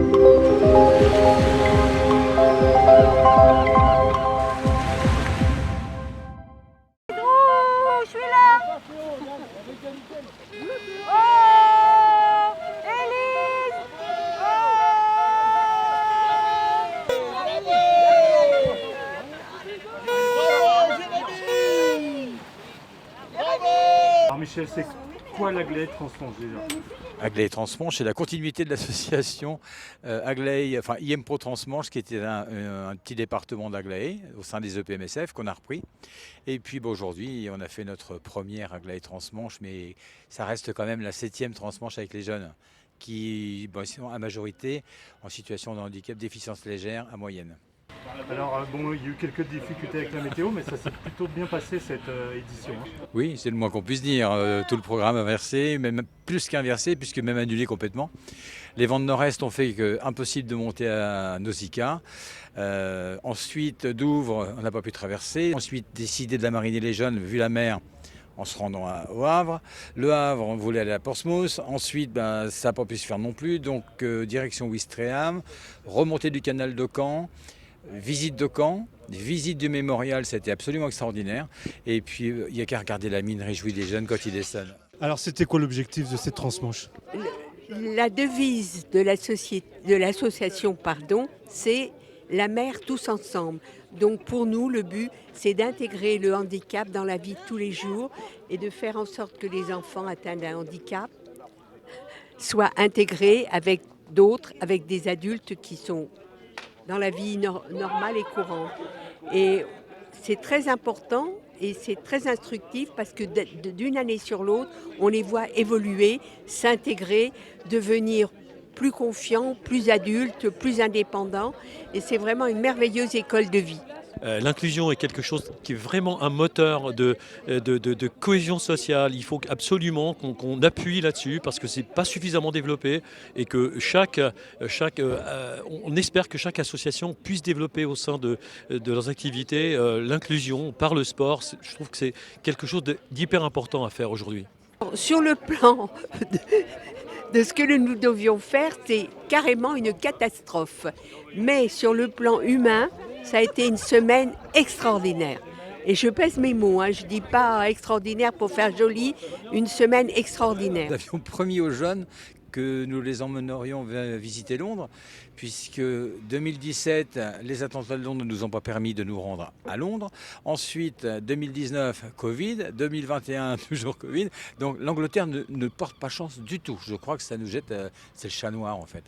Je suis là. Oh, Élise. Alors Michel, c'est quoi l'Aglaé Transmanche déjà? Aglaé Transmanche, c'est la continuité de l'association Aglaé, enfin IM Pro Transmanche, qui était un petit département d'Aglaé au sein des EPMSF qu'on a repris. Et puis aujourd'hui, on a fait notre première Aglaé Transmanche, mais ça reste quand même la 7e Transmanche avec les jeunes, qui sont à majorité en situation de handicap, déficience légère à moyenne. Alors bon, il y a eu quelques difficultés avec la météo, mais ça s'est plutôt bien passé cette édition. Oui, c'est le moins qu'on puisse dire. Tout le programme inversé, même plus qu'inversé, puisque même annulé complètement. Les vents de nord-est ont fait impossible de monter à Nausicaa. Ensuite, Douvres, on n'a pas pu traverser. Ensuite, décidé de la mariner les jeunes, vu la mer, en se rendant au Havre. Le Havre, on voulait aller à Portsmouth. Ensuite, ça n'a pas pu se faire non plus. Donc, direction Ouistreham, remontée du canal de Caen. Visite de Caen, visite du mémorial, c'était absolument extraordinaire. Et puis, il n'y a qu'à regarder la mine réjouie des jeunes quand ils descendent. Alors, c'était quoi l'objectif de cette transmanche? La devise de l'association, c'est la mer tous ensemble. Donc pour nous, le but, c'est d'intégrer le handicap dans la vie de tous les jours et de faire en sorte que les enfants atteints d'un handicap soient intégrés avec d'autres, avec des adultes qui sont dans la vie normale et courante. Et c'est très important et c'est très instructif parce que d'une année sur l'autre, on les voit évoluer, s'intégrer, devenir plus confiants, plus adultes, plus indépendants. Et c'est vraiment une merveilleuse école de vie. L'inclusion est quelque chose qui est vraiment un moteur de cohésion sociale. Il faut absolument qu'on appuie là-dessus parce que c'est pas suffisamment développé et que on espère que chaque association puisse développer au sein de leurs activités l'inclusion par le sport. Je trouve que c'est quelque chose d'hyper important à faire aujourd'hui. Sur le plan de ce que nous devions faire, c'est carrément une catastrophe. Mais sur le plan humain, ça a été une semaine extraordinaire. Et je pèse mes mots, je ne dis pas extraordinaire pour faire joli, une semaine extraordinaire. Nous avions promis aux jeunes que nous les emmènerions visiter Londres, puisque 2017, les attentats de Londres ne nous ont pas permis de nous rendre à Londres. Ensuite, 2019, Covid. 2021, toujours Covid. Donc l'Angleterre ne porte pas chance du tout. Je crois que ça nous jette, c'est le chat noir en fait.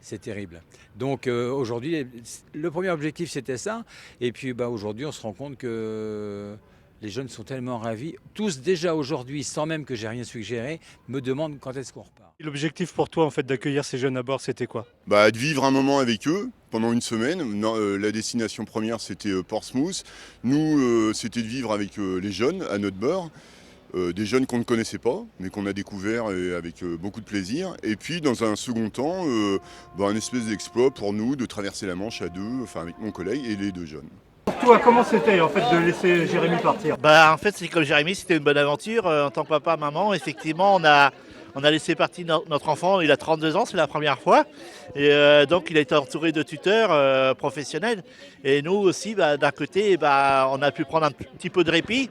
C'est terrible. Donc aujourd'hui, le premier objectif c'était ça. Et puis aujourd'hui, on se rend compte que les jeunes sont tellement ravis. Tous déjà aujourd'hui, sans même que j'ai rien suggéré, me demandent quand est-ce qu'on repart. L'objectif pour toi en fait d'accueillir ces jeunes à bord, c'était quoi? De vivre un moment avec eux pendant une semaine. La destination première c'était Portsmouth. Nous c'était de vivre avec les jeunes à notre bord. Des jeunes qu'on ne connaissait pas, mais qu'on a découvert avec beaucoup de plaisir. Et puis dans un second temps, un espèce d'exploit pour nous de traverser la Manche à deux, enfin avec mon collègue et les deux jeunes. Pour toi, comment c'était en fait de laisser Jérémy partir? En fait, c'est comme Jérémy, c'était une bonne aventure. En tant que papa, maman, effectivement, on a laissé partir notre enfant. Il a 32 ans, c'est la première fois. Et donc, il a été entouré de tuteurs professionnels. Et nous aussi, d'un côté, on a pu prendre un petit peu de répit.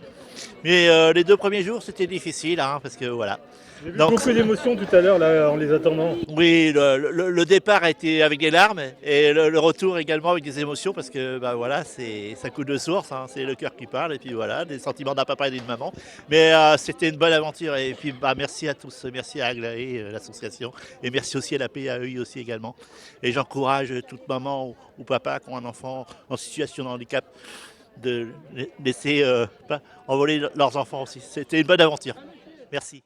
Mais les 2 premiers jours, c'était difficile, parce que voilà. J'ai vu beaucoup d'émotions tout à l'heure là en les attendant. Oui, le départ a été avec des larmes et le retour également avec des émotions parce que ça coule de source, c'est le cœur qui parle et puis voilà, des sentiments d'un papa et d'une maman. Mais c'était une bonne aventure et puis merci à tous, merci à Aglaé, l'association et merci aussi à la PAEI aussi également. Et j'encourage toute maman ou papa qui ont un enfant en situation de handicap de laisser envoler leurs enfants aussi. C'était une bonne aventure. Merci.